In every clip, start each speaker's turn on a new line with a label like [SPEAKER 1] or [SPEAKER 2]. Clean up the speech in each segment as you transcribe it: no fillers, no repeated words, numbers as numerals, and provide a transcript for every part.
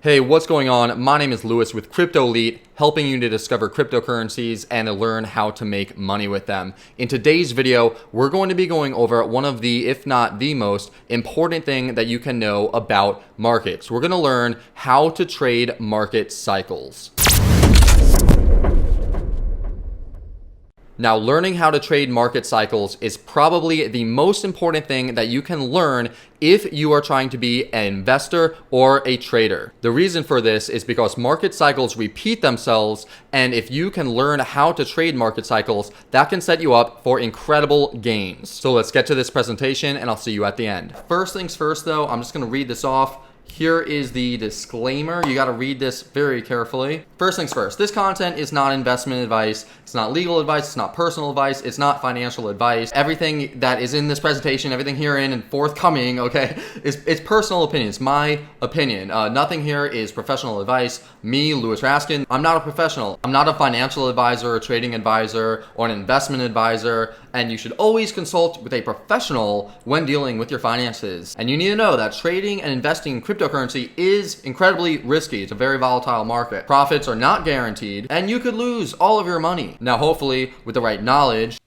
[SPEAKER 1] Hey, what's going on? My name is Lewis with Crypto Elite, helping you to discover cryptocurrencies and to learn how to make money with them. In today's video, we're going to be going over one of the, if not the most important thing that you can know about markets. We're going to learn how to trade market cycles. Now, learning how to trade market cycles is probably the most important thing that you can learn if you are trying to be an investor or a trader. The reason for this is because market cycles repeat themselves, and if you can learn how to trade market cycles, that can set you up for incredible gains. So let's get to this presentation and I'll see you at the end. First things first though, I'm just gonna read this off. Here is the disclaimer. You got to read this very carefully. First things first, this content is not investment advice. It's not legal advice. It's not personal advice. It's not financial advice. Everything that is in this presentation, everything herein and forthcoming, okay, it's personal opinion. It's my opinion. Nothing here is professional advice. Me, Louis Raskin, I'm not a professional. I'm not a financial advisor, a trading advisor, or an investment advisor. And you should always consult with a professional when dealing with your finances. And you need to know that trading and investing in cryptocurrency is incredibly risky. It's a very volatile market. Profits are not guaranteed, and you could lose all of your money. Now, hopefully, with the right knowledge,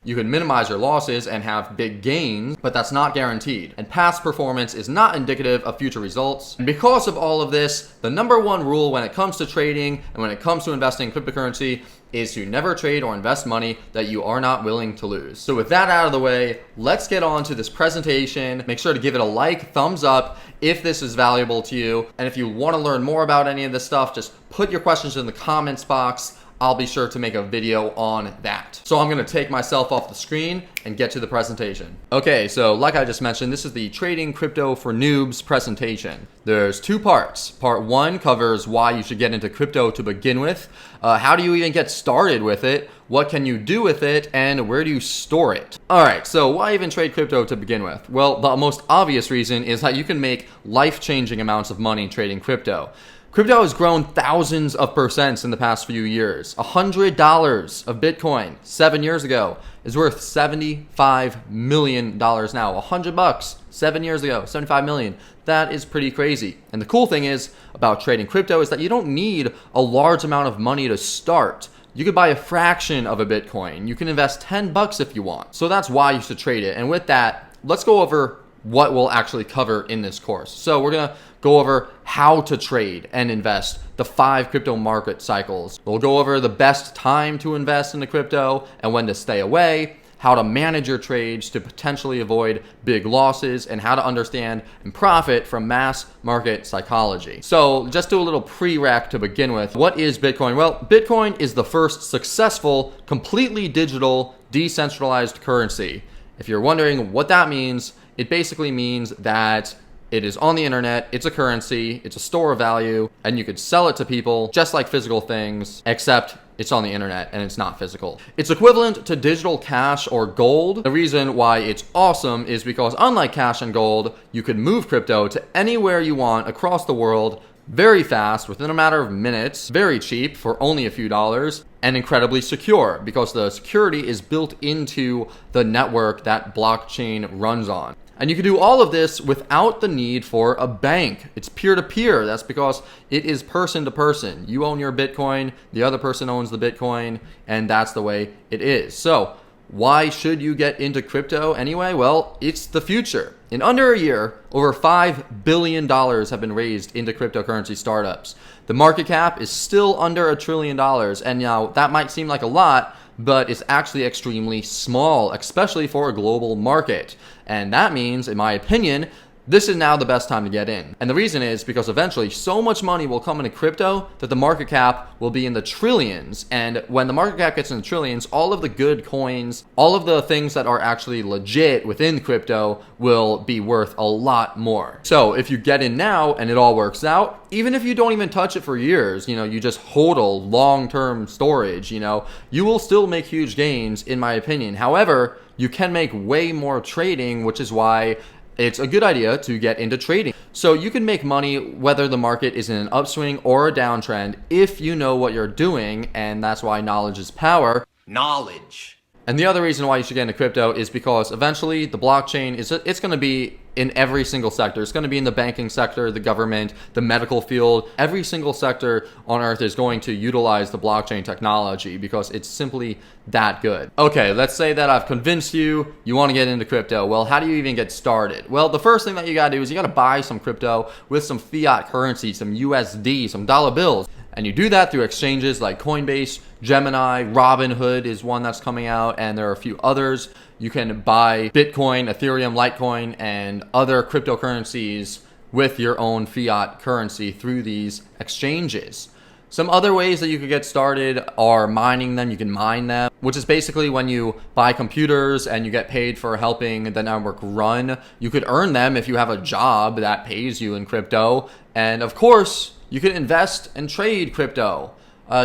[SPEAKER 1] you can minimize your losses and have big gains, but that's not guaranteed. And past performance is not indicative of future results. And because of all of this, the number one rule when it comes to trading and when it comes to investing in cryptocurrency is to never trade or invest money that you are not willing to lose. So with that out of the way, let's get on to this presentation. Make sure to give it a like, thumbs up if this is valuable to you. And if you want to learn more about any of this stuff, just put your questions in the comments box. I'll be sure to make a video on that. So I'm gonna take myself off the screen and get to the presentation. Okay, so like I just mentioned, this is the Trading Crypto for Noobs presentation. There's two parts. Part one covers why you should get into crypto to begin with. How do you even get started with it? What can you do with it? And where do you store it? All right, so why even trade crypto to begin with? Well, the most obvious reason is that you can make life-changing amounts of money trading crypto. Crypto has grown thousands of percents in the past few years. $100 of Bitcoin 7 years ago is worth $75 million now. $100 7 years ago, 75 million. That is pretty crazy. And the cool thing is about trading crypto is that you don't need a large amount of money to start. You could buy a fraction of a Bitcoin. You can invest $10 if you want. So that's why you should trade it. And with that, let's go over what we'll actually cover in this course. So we're gonna go over how to trade and invest, the 5 crypto market cycles. We'll go over the best time to invest into crypto and when to stay away, how to manage your trades to potentially avoid big losses, and how to understand and profit from mass market psychology. So just do a little prereq to begin with. What is Bitcoin? Well, Bitcoin is the first successful, completely digital, decentralized currency. If you're wondering what that means, it basically means that it is on the internet, it's a currency, it's a store of value, and you could sell it to people just like physical things, except it's on the internet and it's not physical. It's equivalent to digital cash or gold. The reason why it's awesome is because unlike cash and gold, you could move crypto to anywhere you want across the world very fast, within a matter of minutes, very cheap for only a few dollars, and incredibly secure because the security is built into the network that blockchain runs on. And you can do all of this without the need for a bank. It's peer-to-peer. That's because it is person to person. You own your Bitcoin, the other person owns the Bitcoin, and that's the way it is. So why should you get into crypto anyway? Well, it's the future. In under a year, over $5 billion have been raised into cryptocurrency startups. The market cap is still under $1 trillion. And now that might seem like a lot, but it's actually extremely small, especially for a global market. And that means, in my opinion, this is now the best time to get in. And the reason is because eventually so much money will come into crypto that the market cap will be in the trillions. And when the market cap gets in the trillions, all of the good coins, all of the things that are actually legit within crypto will be worth a lot more. So if you get in now and it all works out, even if you don't even touch it for years, you just hodl long-term storage, you will still make huge gains, in my opinion. However, you can make way more trading, which is why it's a good idea to get into trading. So you can make money whether the market is in an upswing or a downtrend if you know what you're doing, and that's why knowledge is power. Knowledge. And the other reason why you should get into crypto is because eventually the blockchain it's going to be in every single sector. It's going to be in the banking sector, the government, the medical field. Every single sector on earth is going to utilize the blockchain technology because it's simply that good. Okay, let's say that I've convinced you want to get into crypto. Well, how do you even get started? Well, the first thing that you got to do is you got to buy some crypto with some fiat currency, some USD, some dollar bills. And you do that through exchanges like Coinbase, Gemini, Robinhood is one that's coming out, and there are a few others. You can buy Bitcoin, Ethereum, Litecoin, and other cryptocurrencies with your own fiat currency through these exchanges. Some other ways that you could get started are mining them. You can mine them, which is basically when you buy computers and you get paid for helping the network run. You could earn them if you have a job that pays you in crypto. And of course, you could invest and trade crypto.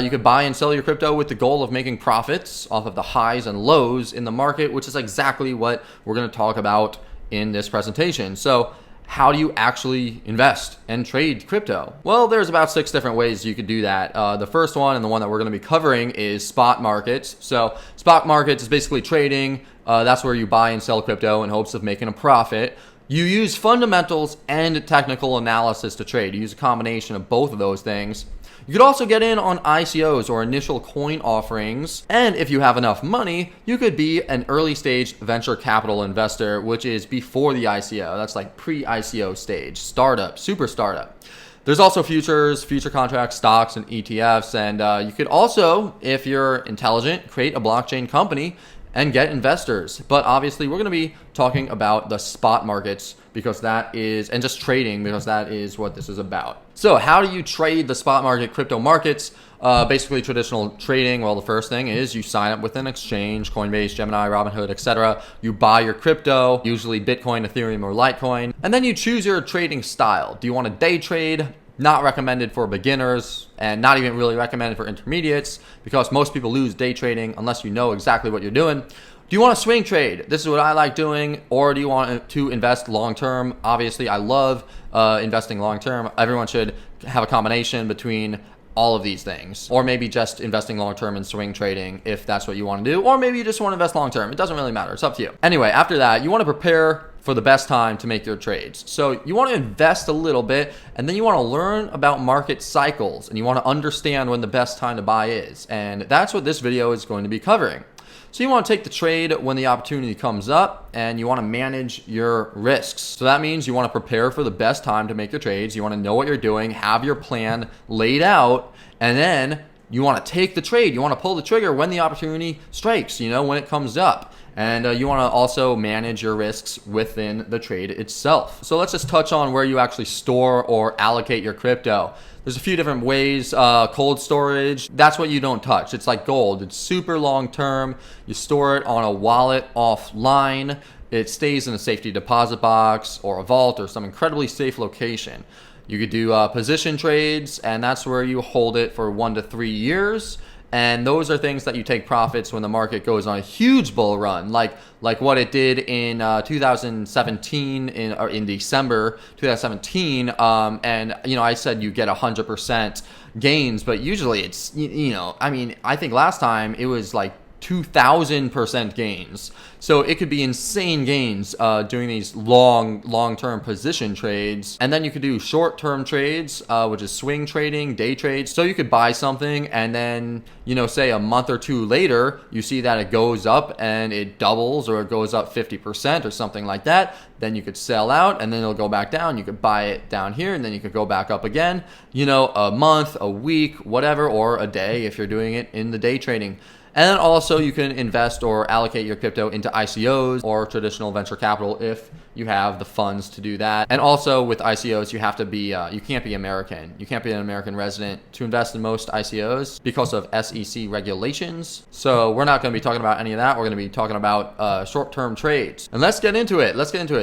[SPEAKER 1] You could buy and sell your crypto with the goal of making profits off of the highs and lows in the market, which is exactly what we're going to talk about in this presentation. So how do you actually invest and trade crypto? Well, there's about 6 different ways you could do that. The first one, and the one that we're going to be covering, is spot markets. So spot markets is basically trading. That's where you buy and sell crypto in hopes of making a profit. You use fundamentals and technical analysis to trade. You use a combination of both of those things. You could also get in on ICOs, or initial coin offerings. And if you have enough money, you could be an early stage venture capital investor, which is before the ICO. That's like pre-ICO stage, startup, super startup. There's also futures, future contracts, stocks, and ETFs. And you could also, if you're intelligent, create a blockchain company and get investors. But obviously we're going to be talking about the spot markets because that is, and just trading, because that is what this is about. So how do you trade the spot market crypto markets? Basically traditional trading. Well, the first thing is you sign up with an exchange, Coinbase, Gemini, Robinhood, etc. You buy your crypto, usually Bitcoin, Ethereum, or Litecoin, and then you choose your trading style. Do you want to day trade? Not recommended for beginners, and not even really recommended for intermediates, because most people lose day trading unless you know exactly what you're doing. Do you want to swing trade? This is what I like doing. Or do you want to invest long term? Obviously, I love investing long term. Everyone should have a combination between all of these things, or maybe just investing long term and swing trading if that's what you want to do, or maybe you just want to invest long term. It doesn't really matter. It's up to you. Anyway, after that, you want to prepare for the best time to make your trades. So you want to invest a little bit, and then you want to learn about market cycles, and you want to understand when the best time to buy is. And that's what this video is going to be covering. So you want to take the trade when the opportunity comes up, and you want to manage your risks. So that means you want to prepare for the best time to make your trades. You want to know what you're doing, have your plan laid out, and then you want to take the trade. You want to pull the trigger when the opportunity strikes, when it comes up. And you want to also manage your risks within the trade itself. So let's just touch on where you actually store or allocate your crypto. There's a few different ways. Cold storage, that's what you don't touch. It's like gold. It's super long term. You store it on a wallet offline. It stays in a safety deposit box or a vault or some incredibly safe location. You could do position trades, and that's where you hold it for 1 to 3 years. And those are things that you take profits when the market goes on a huge bull run, like what it did in 2017, in December 2017. And I said you get 100% gains, but usually it's I think last time it was like 2,000% gains. So it could be insane gains doing these long-term position trades. And then you could do short-term trades, which is swing trading, day trades. So you could buy something and then, say a month or 2 later, you see that it goes up and it doubles, or it goes up 50% or something like that. Then you could sell out and then it'll go back down. You could buy it down here and then you could go back up again, a month, a week, whatever, or a day if you're doing it in the day trading. And then also you can invest or allocate your crypto into ICOs or traditional venture capital if you have the funds to do that. And also with ICOs, you have to be, you can't be American. You can't be an American resident to invest in most ICOs because of SEC regulations. So we're not going to be talking about any of that. We're going to be talking about short-term trades. And let's get into it.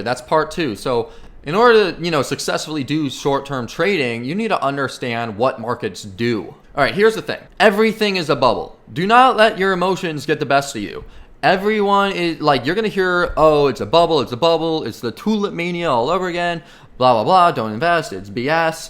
[SPEAKER 1] That's part 2. So in order to, successfully do short-term trading, you need to understand what markets do. All right, here's the thing. Everything is a bubble. Do not let your emotions get the best of you. Everyone is you're going to hear, oh, it's a bubble. It's the tulip mania all over again. Blah, blah, blah. Don't invest. It's BS.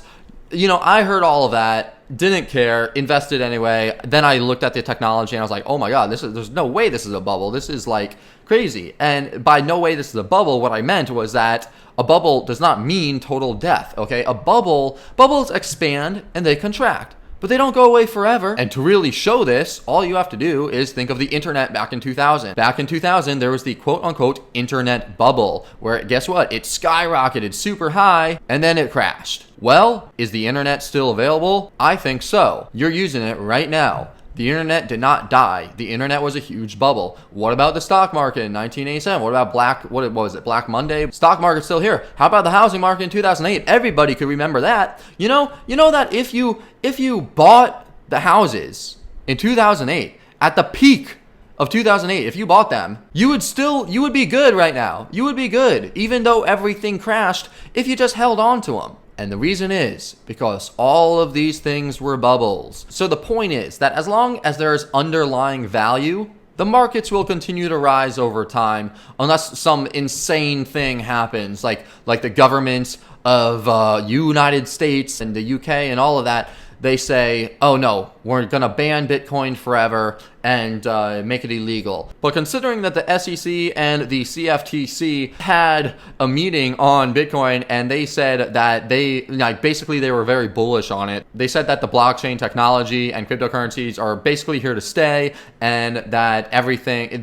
[SPEAKER 1] I heard all of that, didn't care, invested anyway. Then I looked at the technology and I was like, oh my God, there's no way this is a bubble. This is like crazy. And by no way this is a bubble, what I meant was that a bubble does not mean total death, okay? Bubbles expand and they contract, but they don't go away forever. And to really show this, all you have to do is think of the internet back in 2000. Back in 2000, there was the quote-unquote internet bubble, where guess what? It skyrocketed super high, and then it crashed. Well, is the internet still available? I think so. You're using it right now. The internet did not die. The internet was a huge bubble. What about the stock market in 1987? What about what was it, Black Monday? Stock market's still here. How about the housing market in 2008? Everybody could remember that. You know that if you bought the houses in 2008 at the peak of 2008, if you bought them, you would be good right now. You would be good, even though everything crashed, if you just held on to them. And the reason is because all of these things were bubbles. So the point is that as long as there's underlying value, the markets will continue to rise over time unless some insane thing happens, like the governments of United States and the UK and all of that. They say, oh no, we're going to ban Bitcoin forever and make it illegal. But considering that the SEC and the CFTC had a meeting on Bitcoin and they said that basically they were very bullish on it. They said that the blockchain technology and cryptocurrencies are basically here to stay and that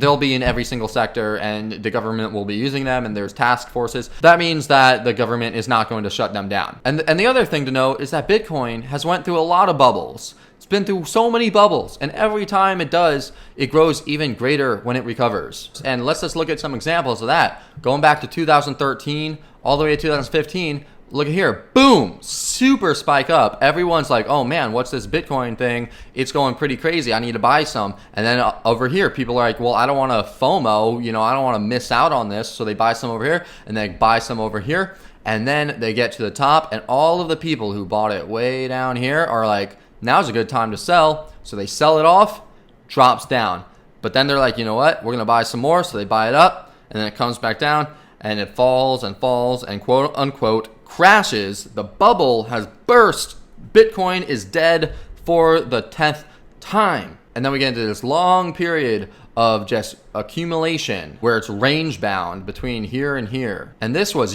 [SPEAKER 1] they'll be in every single sector and the government will be using them and there's task forces. That means that the government is not going to shut them down. And the other thing to note is that Bitcoin has went through a lot of bubbles. It's been through so many bubbles, and every time it does, it grows even greater when it recovers. And let's just look at some examples of that. Going back to 2013 all the way to 2015, look at here, boom, super spike up. Everyone's like, oh man, what's this Bitcoin thing? It's going pretty crazy. I need to buy some. And then over here, people are like, well, I don't want to FOMO, I don't want to miss out on this. So they buy some over here and they buy some over here. And then they get to the top and all of the people who bought it way down here are like, now's a good time to sell. So they sell it off, drops down. But then they're like, you know what? We're going to buy some more. So they buy it up and then it comes back down and it falls and falls and quote unquote crashes. The bubble has burst. Bitcoin is dead for the 10th time. And then we get into this long period of just accumulation where it's range bound between here and here. And this was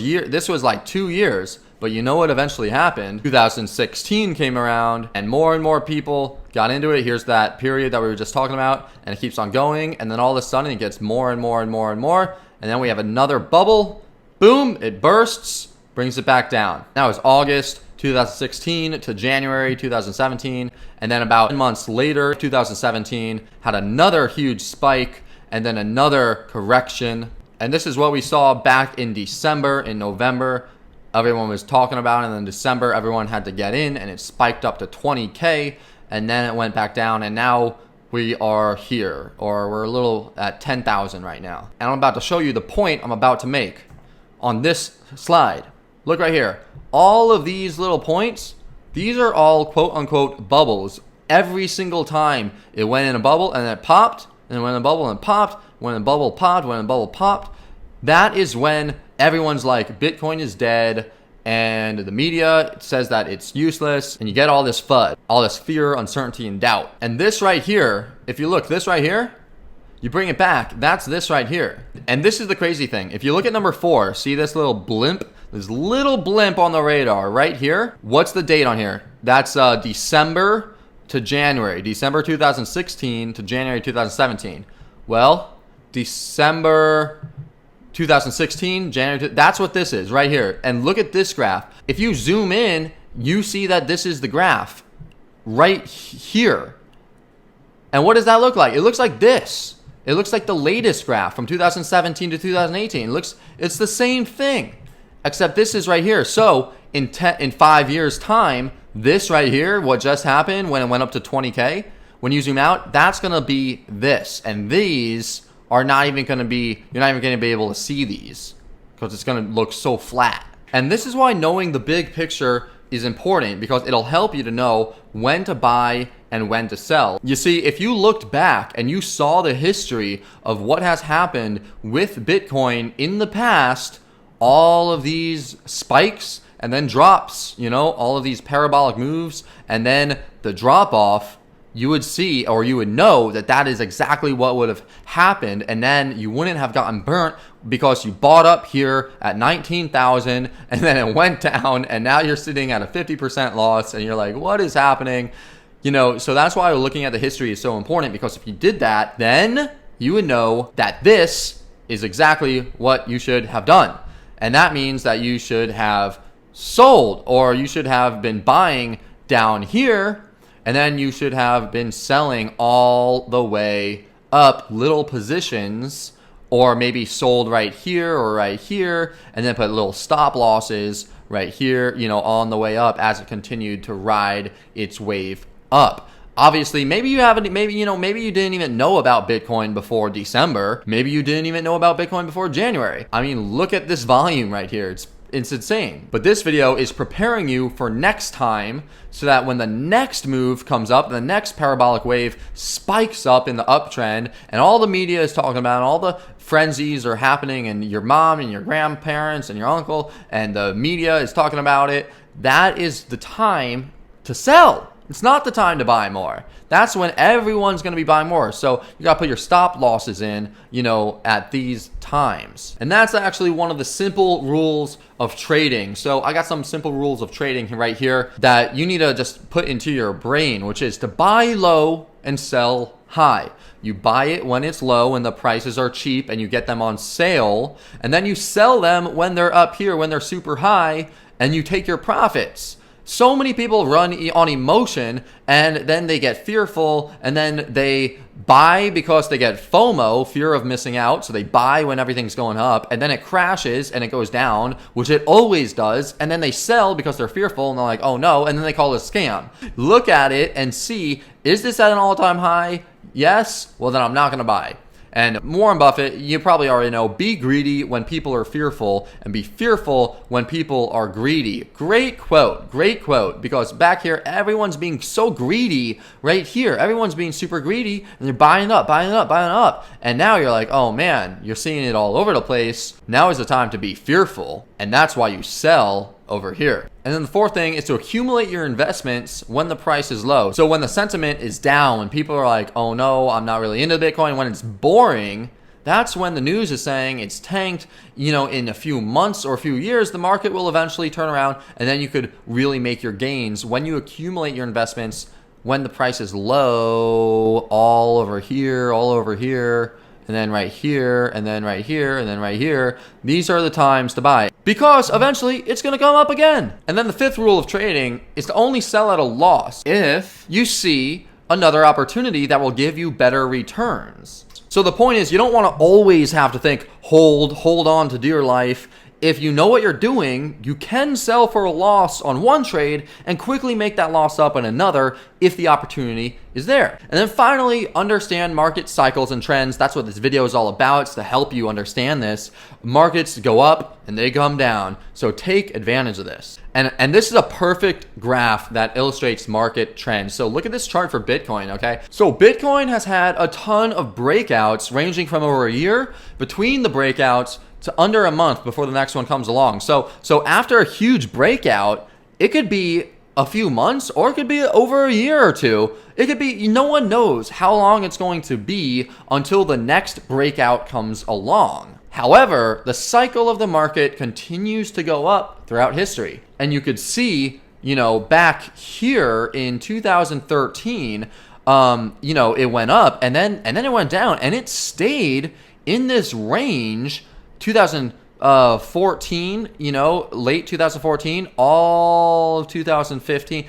[SPEAKER 1] like 2 years. But you know what eventually happened? 2016 came around and more people got into it. Here's that period that we were just talking about, and it keeps on going. And then all of a sudden it gets more and more and more and more. And then we have another bubble. Boom, it bursts, brings it back down. Now it's August 2016 to January 2017. And then about 10 months later, 2017, had another huge spike and then another correction. And this is what we saw back in December, in November. Everyone was talking about it, and then in December, everyone had to get in, and it spiked up to 20K, and then it went back down, and now we are here, or we're a little at 10,000 right now. And I'm about to show you the point I'm about to make on this slide. Look right here. All of these little points, these are all quote-unquote bubbles. Every single time it went in a bubble, and it popped, and it went in a bubble, and it popped, when a bubble popped, when a bubble popped. That is when everyone's like, Bitcoin is dead, and the media says that it's useless, and you get all this FUD, all this fear, uncertainty, and doubt. And this right here, if you look, this right here, you bring it back, that's this right here. And this is the crazy thing. If you look at number 4, see this little blimp? This little blimp on the radar right here. What's the date on here? That's December to January. December 2016 to January 2017. Well, December 2016, January, that's what this is right here. And look at this graph. If you zoom in, you see that this is the graph right here. And what does that look like? It looks like this. It looks like the latest graph from 2017 to 2018. It's the same thing, except this is right here. So in 5 years time, this right here, what just happened when it went up to 20K, when you zoom out, that's gonna be this. And these are not even going to be, you're not even going to be able to see these because it's going to look so flat. And this is why knowing the big picture is important, because it'll help you to know when to buy and when to sell. You see, if you looked back and you saw the history of what has happened with Bitcoin in the past, all of these spikes and then drops, all of these parabolic moves, and then the drop off, you would see, or you would know that that is exactly what would have happened, and then you wouldn't have gotten burnt because you bought up here at 19,000 and then it went down, and now you're sitting at a 50% loss, and you're like, what is happening? So that's why looking at the history is so important, because if you did that, then you would know that this is exactly what you should have done. And that means that you should have sold, or you should have been buying down here, and then you should have been selling all the way up little positions, or maybe sold right here or right here, and then put little stop losses right here, on the way up as it continued to ride its wave up. Obviously, maybe you didn't even know about Bitcoin before December. Maybe you didn't even know about Bitcoin before January. I mean, look at this volume right here. It's insane. But this video is preparing you for next time, so that when the next move comes up, the next parabolic wave spikes up in the uptrend, and all the media is talking about it, all the frenzies are happening, and your mom and your grandparents and your uncle and the media is talking about it, that is the time to sell. It's not the time to buy more. That's when everyone's going to be buying more. So you got to put your stop losses in, at these times. And that's actually one of the simple rules of trading. So I got some simple rules of trading right here that you need to just put into your brain, which is to buy low and sell high. You buy it when it's low and the prices are cheap and you get them on sale. And then you sell them when they're up here, when they're super high, and you take your profits. So many people run on emotion, and then they get fearful, and then they buy because they get FOMO, fear of missing out. So they buy when everything's going up, and then it crashes and it goes down, which it always does. And then they sell because they're fearful, and they're like, oh no, and then they call it a scam. Look at it and see, is this at an all-time high? Yes? Well, then I'm not going to buy. And Warren Buffett, you probably already know, be greedy when people are fearful, and be fearful when people are greedy. Great quote, because back here, everyone's being so greedy right here. Everyone's being super greedy, and they're buying up. And now you're like, oh man, you're seeing it all over the place. Now is the time to be fearful, and that's why you sell over here. And then the fourth thing is to accumulate your investments when the price is low. So when the sentiment is down, when people are like, oh no, I'm not really into Bitcoin, when it's boring, that's when the news is saying it's tanked. In a few months or a few years, the market will eventually turn around, and then you could really make your gains when you accumulate your investments when the price is low, all over here, and then right here, and then right here, and then right here. These are the times to buy, because eventually it's going to come up again. And then the fifth rule of trading is to only sell at a loss if you see another opportunity that will give you better returns. So the point is, you don't want to always have to think, hold on to dear life. If you know what you're doing, you can sell for a loss on one trade and quickly make that loss up in another if the opportunity is there. And then finally, understand market cycles and trends. That's what this video is all about. It's to help you understand this. Markets go up and they come down. So take advantage of this. And this is a perfect graph that illustrates market trends. So look at this chart for Bitcoin, okay? So Bitcoin has had a ton of breakouts ranging from over a year between the breakouts to under a month before the next one comes along. So after a huge breakout, it could be a few months, or it could be over a year or two. It could be, no one knows how long it's going to be until the next breakout comes along. However, the cycle of the market continues to go up throughout history. And you could see, back here in 2013, it went up and then it went down, and it stayed in this range 2014, late 2014, all of 2015,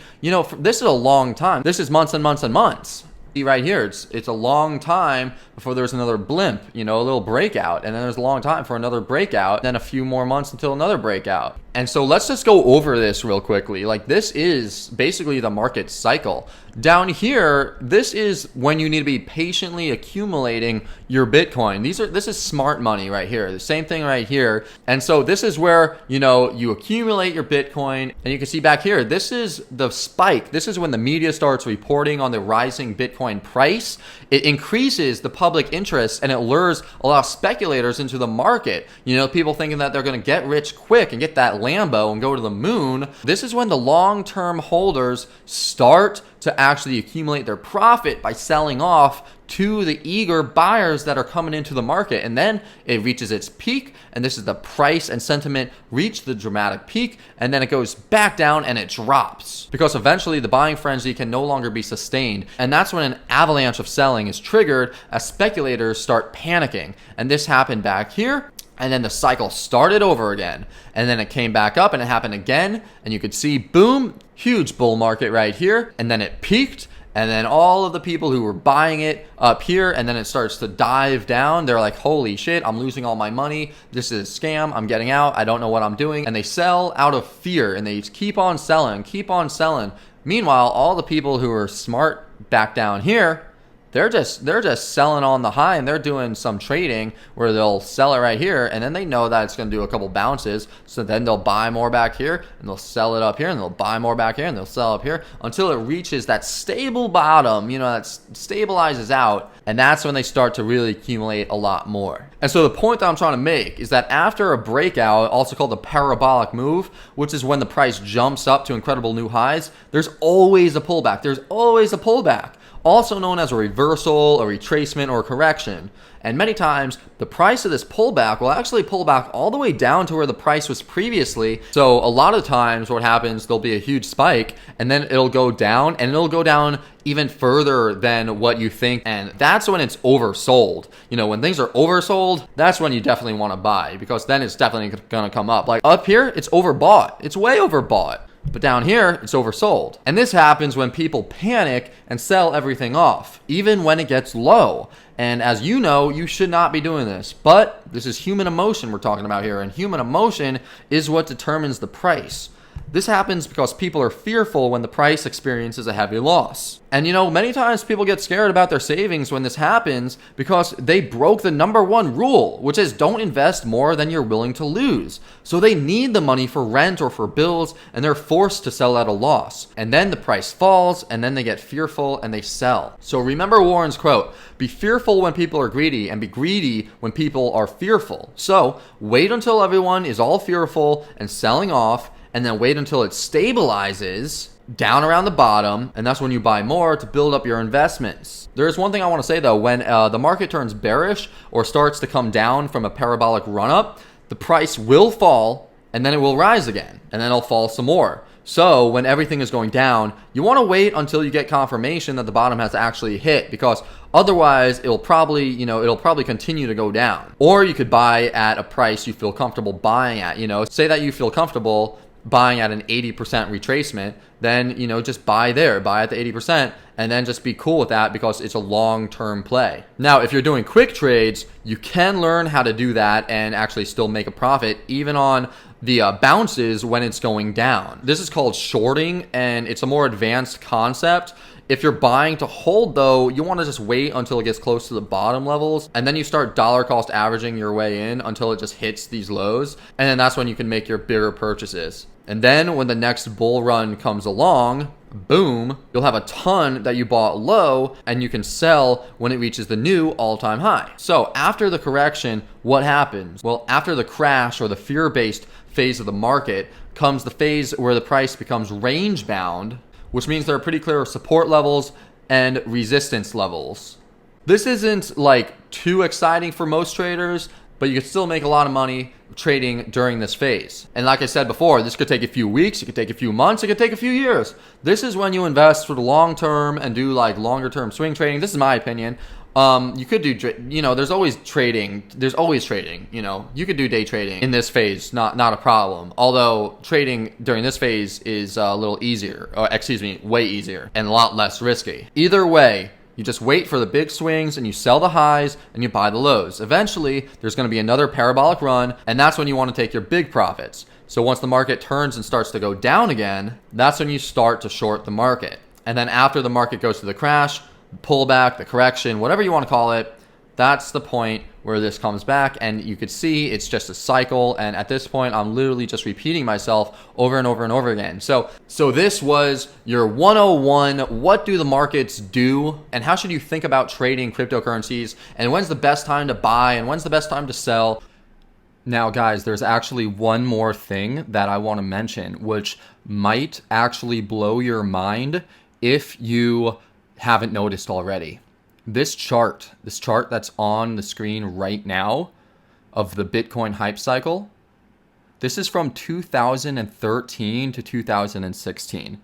[SPEAKER 1] this is a long time. This is months and months and months. See right here, it's a long time before there's another blimp, a little breakout, and then there's a long time for another breakout, then a few more months until another breakout. And so let's just go over this real quickly. Like, this is basically the market cycle. Down here, this is when you need to be patiently accumulating your Bitcoin. This is smart money right here. The same thing right here. And so this is where, you accumulate your Bitcoin, and you can see back here, this is the spike. This is when the media starts reporting on the rising Bitcoin price. It increases the public interest, and it lures a lot of speculators into the market. People thinking that they're going to get rich quick and get that Lambo and go to the moon, this is when the long-term holders start to actually accumulate their profit by selling off to the eager buyers that are coming into the market. And then it reaches its peak, and this is the price and sentiment reach the dramatic peak, and then it goes back down and it drops because eventually the buying frenzy can no longer be sustained. And that's when an avalanche of selling is triggered as speculators start panicking. And this happened back here. And then the cycle started over again. And then it came back up and it happened again. And you could see, boom, huge bull market right here. And then it peaked. And then all of the people who were buying it up here, and then it starts to dive down. They're like, holy shit, I'm losing all my money. This is a scam. I'm getting out. I don't know what I'm doing. And they sell out of fear, and they keep on selling, keep on selling. Meanwhile, all the people who are smart back down here, they're just selling on the high, and they're doing some trading where they'll sell it right here, and then they know that it's going to do a couple bounces, so then they'll buy more back here and they'll sell it up here, and they'll buy more back here and they'll sell up here until it reaches that stable bottom, that stabilizes out, and that's when they start to really accumulate a lot more. And so the point that I'm trying to make is that after a breakout, also called the parabolic move, which is when the price jumps up to incredible new highs, there's always a pullback. There's always a pullback, also known as a reversal, a retracement, or a correction. And many times, the price of this pullback will actually pull back all the way down to where the price was previously. So a lot of times what happens, there'll be a huge spike, and then it'll go down, and it'll go down even further than what you think. And that's when it's oversold. When things are oversold, that's when you definitely want to buy, because then it's definitely going to come up. Like up here, it's overbought. It's way overbought. But down here, it's oversold. And this happens when people panic and sell everything off, even when it gets low. And as you know, you should not be doing this. But this is human emotion we're talking about here. And human emotion is what determines the price. This happens because people are fearful when the price experiences a heavy loss. And many times people get scared about their savings when this happens because they broke the number one rule, which is don't invest more than you're willing to lose. So they need the money for rent or for bills, and they're forced to sell at a loss. And then the price falls, and then they get fearful and they sell. So remember Warren's quote, be fearful when people are greedy, and be greedy when people are fearful. So wait until everyone is all fearful and selling off, and then wait until it stabilizes down around the bottom, and that's when you buy more to build up your investments. There's one thing I want to say though, when the market turns bearish or starts to come down from a parabolic run-up, the price will fall, and then it will rise again, and then it'll fall some more. So when everything is going down, you want to wait until you get confirmation that the bottom has actually hit, because otherwise it'll probably continue to go down. Or you could buy at a price you feel comfortable buying at. Say that you feel comfortable buying at an 80% retracement, then just buy there, buy at the 80%, and then just be cool with that because it's a long-term play. Now, if you're doing quick trades, you can learn how to do that and actually still make a profit even on the bounces when it's going down. This is called shorting, and it's a more advanced concept. If you're buying to hold though, you want to just wait until it gets close to the bottom levels, and then you start dollar cost averaging your way in until it just hits these lows, and then that's when you can make your bigger purchases. And then when the next bull run comes along, boom, you'll have a ton that you bought low, and you can sell when it reaches the new all-time high. So after the correction, what happens? Well, after the crash or the fear-based phase of the market comes the phase where the price becomes range bound, which means there are pretty clear support levels and resistance levels. This isn't like too exciting for most traders, but you can still make a lot of money trading during this phase. And like I said before, this could take a few weeks, it could take a few months, it could take a few years. This is when you invest for the long term and do like longer term swing trading. This is my opinion. You could do, there's always trading. You could do day trading in this phase, not a problem. Although trading during this phase is a little easier, way easier and a lot less risky. Either way, you just wait for the big swings and you sell the highs and you buy the lows. Eventually, there's going to be another parabolic run, and that's when you want to take your big profits. So once the market turns and starts to go down again, that's when you start to short the market. And then after the market goes to the crash, pullback, the correction, whatever you want to call it, that's the point where this comes back, and you could see it's just a cycle. And at this point, I'm literally just repeating myself over and over and over again. So this was your 101. What do the markets do, and how should you think about trading cryptocurrencies, and when's the best time to buy and when's the best time to sell? Now, guys, there's actually one more thing that I want to mention, which might actually blow your mind if you haven't noticed already. This chart that's on the screen right now of the Bitcoin hype cycle, this is from 2013 to 2016.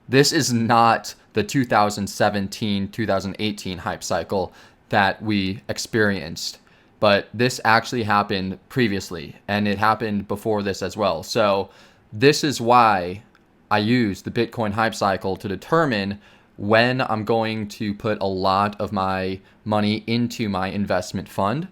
[SPEAKER 1] This is not the 2017, 2018 hype cycle that we experienced. But this actually happened previously, and it happened before this as well. So this is why I use the Bitcoin hype cycle to determine when I'm going to put a lot of my money into my investment fund.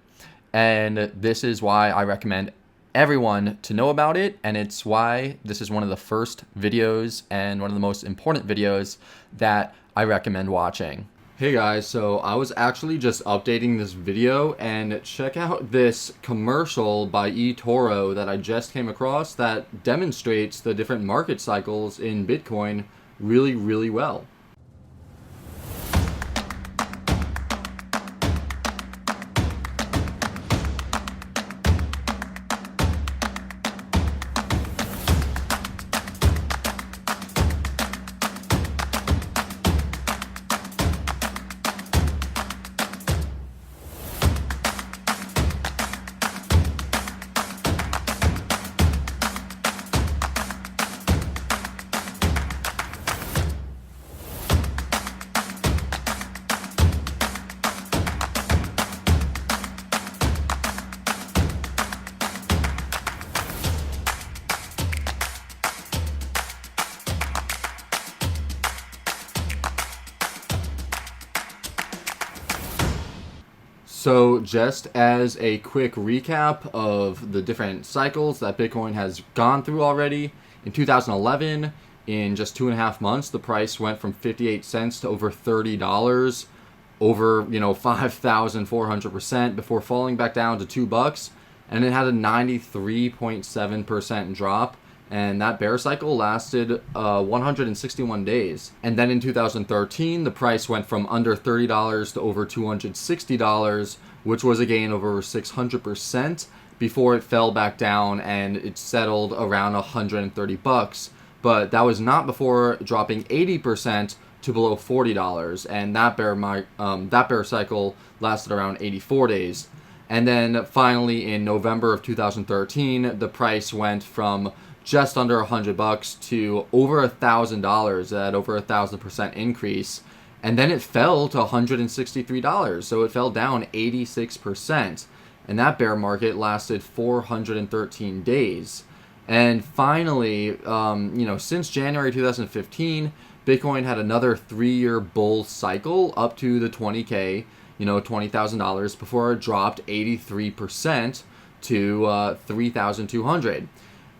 [SPEAKER 1] And this is why I recommend everyone to know about it. And it's why this is one of the first videos and one of the most important videos that I recommend watching. Hey guys, so I was actually just updating this video, and check out this commercial by eToro that I just came across that demonstrates the different market cycles in Bitcoin really, really well. So just as a quick recap of the different cycles that Bitcoin has gone through already, in 2011, in just 2.5 months, the price went from 58 cents to over $30, over 5,400% before falling back down to $2, and it had a 93.7% drop. And that bear cycle lasted 161 days. And then in 2013, the price went from under $30 to over $260, which was a gain of over 600% before it fell back down and it settled around $130. But that was not before dropping 80% to below $40. And that bear cycle lasted around 84 days. And then finally in November of 2013, the price went from just under $100 to over $1,000 at over 1,000% increase. And then it fell to $163. So it fell down 86%. And that bear market lasted 413 days. And finally, since January 2015, Bitcoin had another 3-year bull cycle up to the 20K, $20,000 before it dropped 83% to 3,200.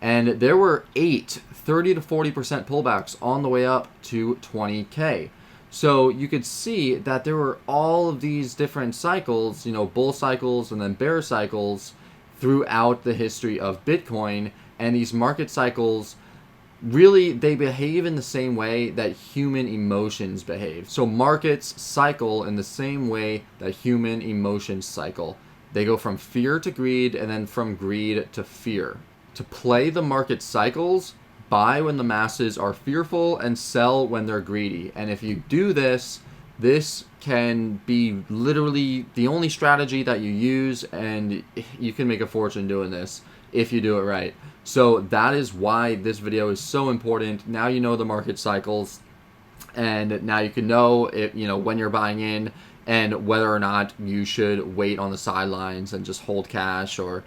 [SPEAKER 1] And there were 30 to 40% pullbacks on the way up to 20K. So you could see that there were all of these different cycles, bull cycles and then bear cycles throughout the history of Bitcoin. And these market cycles, really, they behave in the same way that human emotions behave. So markets cycle in the same way that human emotions cycle. They go from fear to greed and then from greed to fear. To play the market cycles, buy when the masses are fearful and sell when they're greedy. And if you do this, this can be literally the only strategy that you use, and you can make a fortune doing this if you do it right. So that is why this video is so important. Now you know the market cycles, and now you can know when you're buying in and whether or not you should wait on the sidelines and just hold cash, or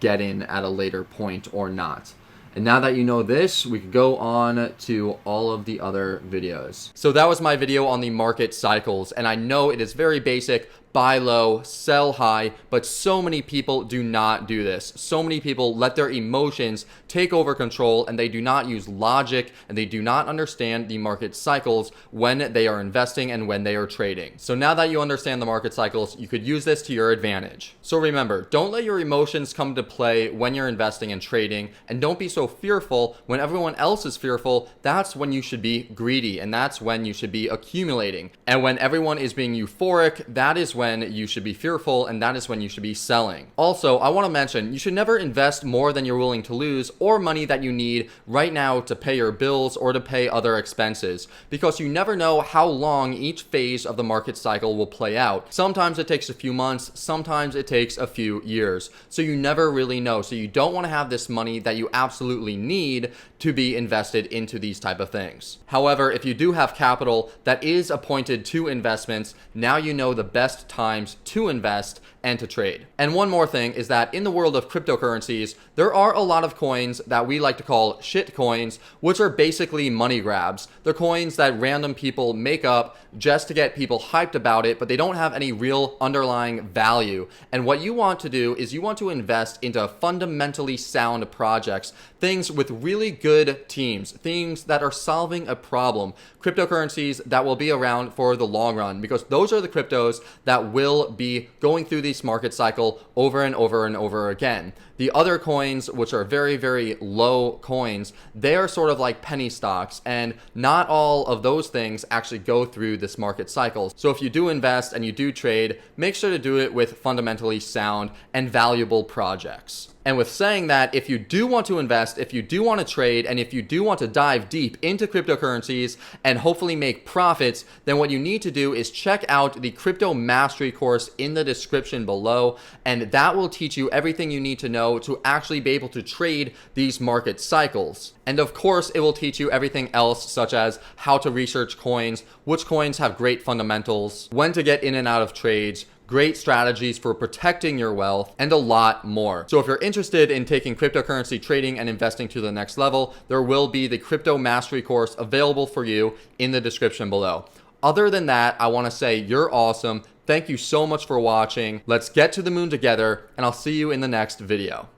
[SPEAKER 1] get in at a later point or not. And now that you know this, we could go on to all of the other videos. So that was my video on the market cycles, and I know it is very basic. Buy low, sell high, but so many people do not do this. So many people let their emotions take over control, and they do not use logic, and they do not understand the market cycles when they are investing and when they are trading. So now that you understand the market cycles, you could use this to your advantage. So remember, don't let your emotions come to play when you're investing and trading, and don't be so fearful when everyone else is fearful. That's when you should be greedy, and that's when you should be accumulating. And when everyone is being euphoric, that is when you should be fearful, and that is when you should be selling. Also, I want to mention, you should never invest more than you're willing to lose or money that you need right now to pay your bills or to pay other expenses, because you never know how long each phase of the market cycle will play out. Sometimes it takes a few months, sometimes it takes a few years. So you never really know. So you don't want to have this money that you absolutely need to be invested into these type of things. However, if you do have capital that is appointed to investments, now you know the best times to invest and to trade. And one more thing is that in the world of cryptocurrencies, there are a lot of coins that we like to call shit coins, which are basically money grabs. They're coins that random people make up just to get people hyped about it, but they don't have any real underlying value. And what you want to do is you want to invest into fundamentally sound projects, things with really good teams, things that are solving a problem, cryptocurrencies that will be around for the long run, because those are the cryptos that will be going through this market cycle over and over and over again. The other coins, which are very, very low coins, they are sort of like penny stocks, and not all of those things actually go through this market cycle. So if you do invest and you do trade, make sure to do it with fundamentally sound and valuable projects. And with saying that, if you do want to invest, if you do want to trade, and if you do want to dive deep into cryptocurrencies and hopefully make profits, then what you need to do is check out the Crypto Mastery course in the description below, and that will teach you everything you need to know to actually be able to trade these market cycles. And of course, it will teach you everything else, such as how to research coins, which coins have great fundamentals, when to get in and out of trades, great strategies for protecting your wealth, and a lot more. So if you're interested in taking cryptocurrency trading and investing to the next level, there will be the Crypto Mastery course available for you in the description below. Other than that, I want to say you're awesome. Thank you so much for watching. Let's get to the moon together, and I'll see you in the next video.